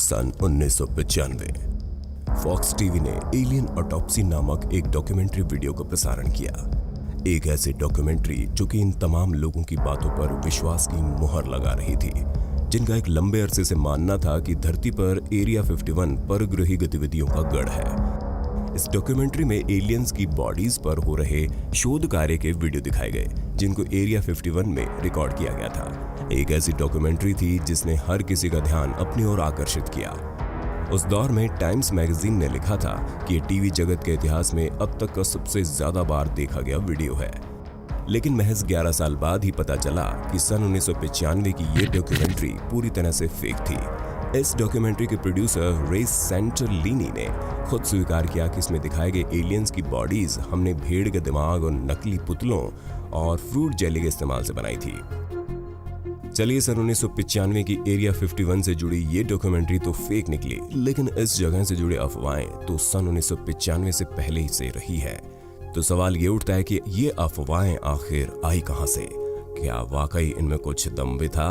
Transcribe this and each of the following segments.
सन 1995 fox TV ने alien autopsy नामक एक डॉक्यूमेंट्री वीडियो का प्रसारण किया। एक ऐसी डॉक्यूमेंट्री जो कि इन तमाम लोगों की बातों पर विश्वास की मुहर लगा रही थी, जिनका एक लंबे अरसे से मानना था कि धरती पर एरिया 51 परग्रही गतिविधियों का गढ़ है। इस डॉक्यूमेंट्री में एलियंस की बॉडीज पर हो रहे शोध कार्य के वीडियो दिखाए गए, जिनको एरिया 51 में रिकॉर्ड किया गया था। एक ऐसी डॉक्यूमेंट्री थी जिसने हर किसी का ध्यान अपनी ओर आकर्षित किया। उस दौर में टाइम्स मैगजीन ने लिखा था कि ये टीवी जगत के इतिहास में अब तक का सबसे ज्यादा बार देखा गया वीडियो है। लेकिन महज 11 साल बाद ही पता चला कि सन 1995 की ये डॉक्यूमेंट्री पूरी तरह से फेक थी। इस डॉक्यूमेंट्री के प्रोड्यूसर रे सेंटरलिनी ने खुद स्वीकार किया कि इसमें दिखाए गए एलियंस की बॉडीज हमने भेड़ के दिमाग और नकली पुतलों और फ्रूट जेली के इस्तेमाल से बनाई थी। चलिए, सन 1995 की एरिया 51 से जुड़ी ये डॉक्यूमेंट्री तो फेक निकली, लेकिन इस जगह से जुड़ी अफवाहें तो सन 1995 से पहले ही से रही है। तो सवाल ये उठता है कि ये अफवाहें आखिर आई कहां से? क्या वाकई इनमें कुछ दम भी था?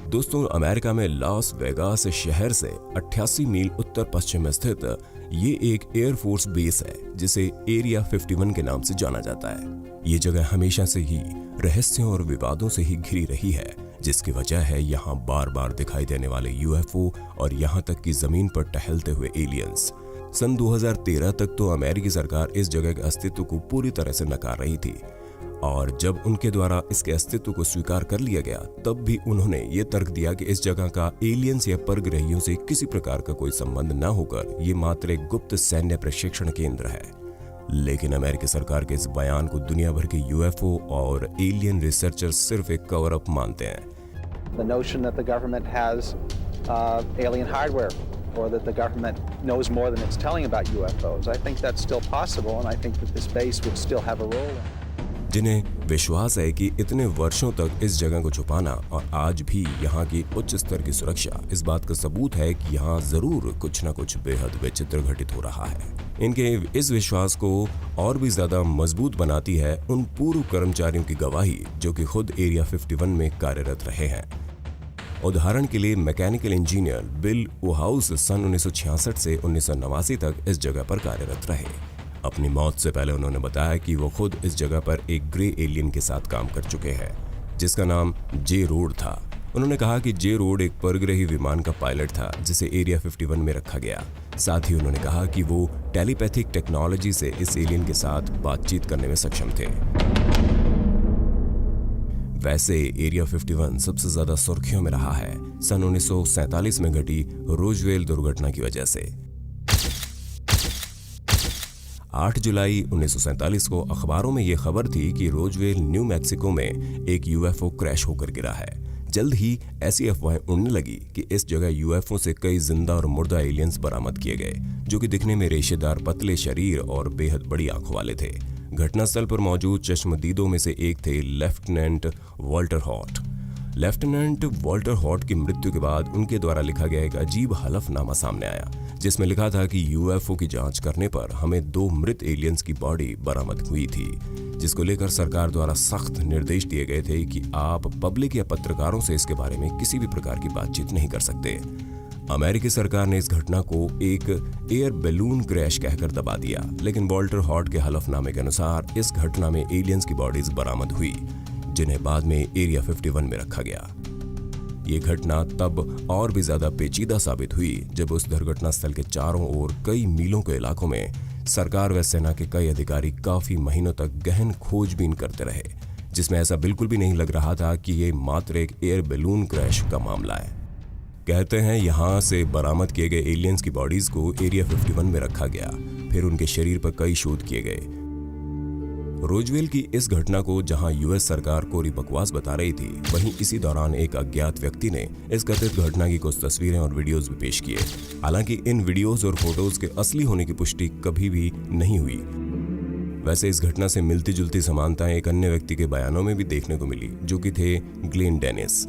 दोस्तों, अमेरिका में लॉस वेगास शहर से 88 मील उत्तर पश्चिम में स्थित ये एक एयरफोर्स बेस है, जिसे एरिया 51 के नाम से जाना जाता है। ये जगह हमेशा से ही रहस्यों और विवादों से ही घिरी रही है, जिसकी वजह है यहाँ बार बार दिखाई देने वाले यूएफओ और यहाँ तक कि जमीन पर टहलते हुए एलियंस। सन 2013 तक तो अमेरिकी सरकार इस जगह के अस्तित्व को पूरी तरह से नकार रही थी, और जब उनके द्वारा इसके अस्तित्व को स्वीकार कर लिया गया, तब भी उन्होंने ये तर्क दिया कि इस जगह का एलियंस या परग्रहियों से किसी प्रकार का कोई संबंध न होकर ये मात्र एक गुप्त सैन्य प्रशिक्षण केंद्र है। लेकिन अमेरिकी सरकार के इस बयान को दुनिया भर के यूएफओ और एलियन रिसर्चर्स सिर्फ एक कवर अप मानते हैं। The notion that the government has alien hardware or that the government knows more than it's telling about UFOs, I think that's still possible, and I think that this base would still have a role. जिन्हें विश्वास है कि इतने वर्षों तक इस जगह को छुपाना और आज भी यहाँ की उच्च स्तर की सुरक्षा इस बात का सबूत है कि यहाँ जरूर कुछ न कुछ बेहद विचित्र घटित हो रहा है। इनके इस विश्वास को और भी ज्यादा मजबूत बनाती है उन पूर्व कर्मचारियों की गवाही जो कि खुद एरिया 51 में कार्यरत रहे हैं। उदाहरण के लिए मैकेनिकल इंजीनियर बिल ओहाउस सन 1966 से 1989 तक इस जगह पर कार्यरत रहे। अपनी मौत से पहले उन्होंने बताया कि वो खुद इस जगह पर एक ग्रे एलियन के साथ काम कर चुके हैं, जिसका नाम जे रोड था। उन्होंने कहा कि जे रोड एक परग्रही विमान का पायलट था जिसे एरिया 51 में रखा गया। साथ ही उन्होंने कहा कि वो टेलीपैथिक टेक्नोलॉजी से इस एलियन के साथ बातचीत करने में सक्षम थे। वैसे एरिया 51 सबसे ज्यादा सुर्खियों में रहा है सन 1947 में घटी रोजवेल दुर्घटना की वजह से। 8 जुलाई 1947 को अखबारों में यह खबर थी कि रोजवेल न्यू मैक्सिको में एक यूएफओ क्रैश होकर गिरा है। जल्द ही ऐसी अफवाहें उड़ने लगी कि इस जगह यूएफओ से कई जिंदा और मुर्दा एलियंस बरामद किए गए, जो कि दिखने में रेशेदार पतले शरीर और बेहद बड़ी आंखों वाले थे। घटनास्थल पर मौजूद चश्मदीदों में से एक थे lieutenant Walter hot. Lieutenant Walter hot की मृत्यु के बाद उनके द्वारा लिखा गया एक अजीब हलफनामा सामने आया, जिसमें लिखा था कि यूएफओ की जांच करने पर हमें 2 मृत एलियंस की बॉडी बरामद हुई थी, जिसको लेकर सरकार द्वारा सख्त निर्देश दिए गए थे कि आप पब्लिक या पत्रकारों से इसके बारे में किसी भी प्रकार की बातचीत नहीं कर सकते। अमेरिकी सरकार ने इस घटना को एक एयर बैलून क्रैश कहकर दबा दिया, लेकिन वॉल्टर हॉट के हलफनामे के अनुसार इस घटना में एलियंस की बॉडीज बरामद हुई, जिन्हें बाद में एरिया 51 में रखा गया। ये घटना तब और भी ज्यादा पेचीदा साबित हुई जब उस दुर्घटना स्थल के चारों ओर कई मीलों के इलाकों में सरकार व सेना के कई अधिकारी काफी महीनों तक गहन खोजबीन करते रहे, जिसमें ऐसा बिल्कुल भी नहीं लग रहा था कि ये मात्र एक एयर बैलून क्रैश का मामला है। कहते हैं यहाँ से बरामद किए गए एलियंस की बॉडीज को एरिया 51 में रखा गया, फिर उनके शरीर पर कई शोध किए गए। रोजवेल की इस घटना को जहां यूएस सरकार कोरी बकवास बता रही थी, वहीं इसी दौरान एक अज्ञात व्यक्ति ने इस कथित घटना की कुछ तस्वीरें और वीडियोस भी पेश किए। हालांकि इन वीडियोस और फोटोज के असली होने की पुष्टि कभी भी नहीं हुई। वैसे इस घटना से मिलती जुलती समानताएं एक अन्य व्यक्ति के बयानों में भी देखने को मिली, जो कि थे ग्लेन डेनिस।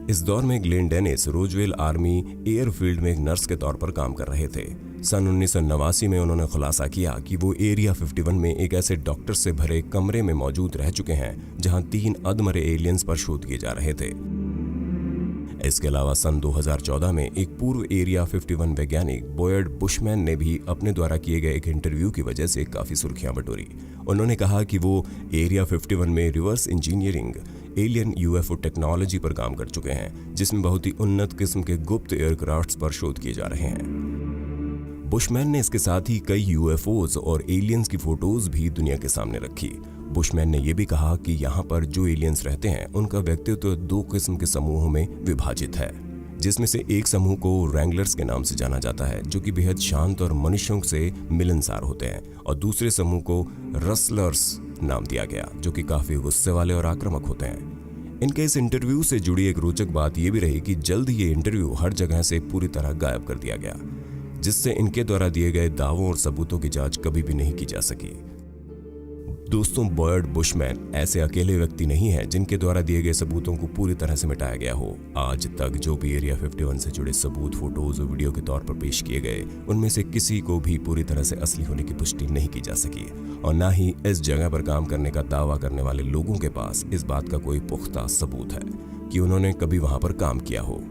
इस दौर में Glenn Dennis Roswell Army Airfield में एक नर्स के तौर पर काम कर रहे थे। सन 1989 में उन्होंने खुलासा किया कि वो एरिया 51 में एक ऐसे डॉक्टर से भरे कमरे में मौजूद रह चुके हैं जहां 3 अधमरे एलियंस पर शोध किए जा रहे थे। इसके अलावा सन 2014 में एक पूर्व एरिया 51 वैज्ञानिक बॉयड बुशमैन ने भी अपने द्वारा किए गए एक इंटरव्यू की वजह से काफी सुर्खियां बटोरी। उन्होंने कहा कि वो एरिया 51 में reverse engineering alien UFO technology पर काम कर चुके हैं, जिसमें बहुत ही उन्नत किस्म के गुप्त एयरक्राफ्ट्स पर शोध किए जा रहे हैं। बुशमैन ने इसके साथ ही कई यूएफओज और एलियंस की फोटोज भी दुनिया के सामने रखी। बुशमैन ने यह भी कहा कि यहाँ पर जो एलियंस रहते हैं उनका व्यक्तित्व दो किस्म के समूहों में विभाजित है, जिसमें से एक समूह को रैंगलर्स के नाम से जाना जाता है, जो कि बेहद शांत और मनुष्यों से मिलनसार होते हैं, और दूसरे समूह को रसलर्स नाम दिया गया, जो कि काफी गुस्से वाले और आक्रामक होते हैं। इनके इस इंटरव्यू से जुड़ी एक रोचक बात यह भी रही कि जल्द ही ये इंटरव्यू हर जगह से पूरी तरह गायब कर दिया गया, जिससे इनके द्वारा दिए गए दावों और सबूतों की जांच कभी भी नहीं की जा सकी। दोस्तों, बॉयड बुशमैन ऐसे अकेले व्यक्ति नहीं है जिनके द्वारा दिए गए सबूतों को पूरी तरह से मिटाया गया हो। आज तक जो भी एरिया 51 से जुड़े सबूत फोटोज और वीडियो के तौर पर पेश किए गए, उनमें से किसी को भी पूरी तरह से असली होने की पुष्टि नहीं की जा सकी, और न ही इस जगह पर काम करने का दावा करने वाले लोगों के पास इस बात का कोई पुख्ता सबूत है कि उन्होंने कभी वहां पर काम किया हो।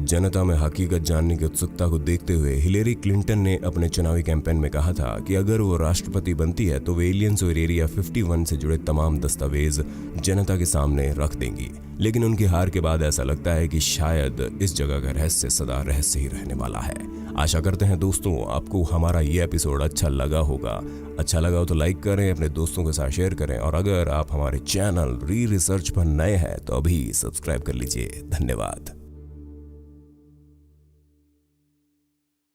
जनता में हकीकत जानने की उत्सुकता को देखते हुए हिलेरी क्लिंटन ने अपने चुनावी कैंपेन में कहा था कि अगर वो राष्ट्रपति बनती है तो वे एलियंस और एरिया 51 से जुड़े तमाम दस्तावेज जनता के सामने रख देंगी। लेकिन उनकी हार के बाद ऐसा लगता है कि शायद इस जगह का रहस्य सदा रहस्य ही रहने वाला है। आशा करते हैं दोस्तों आपको हमारा ये एपिसोड अच्छा लगा होगा। अच्छा लगा हो तो लाइक करें, अपने दोस्तों के साथ शेयर करें, और अगर आप हमारे चैनल री रिसर्च पर नए हैं तो अभी सब्सक्राइब कर लीजिए। धन्यवाद।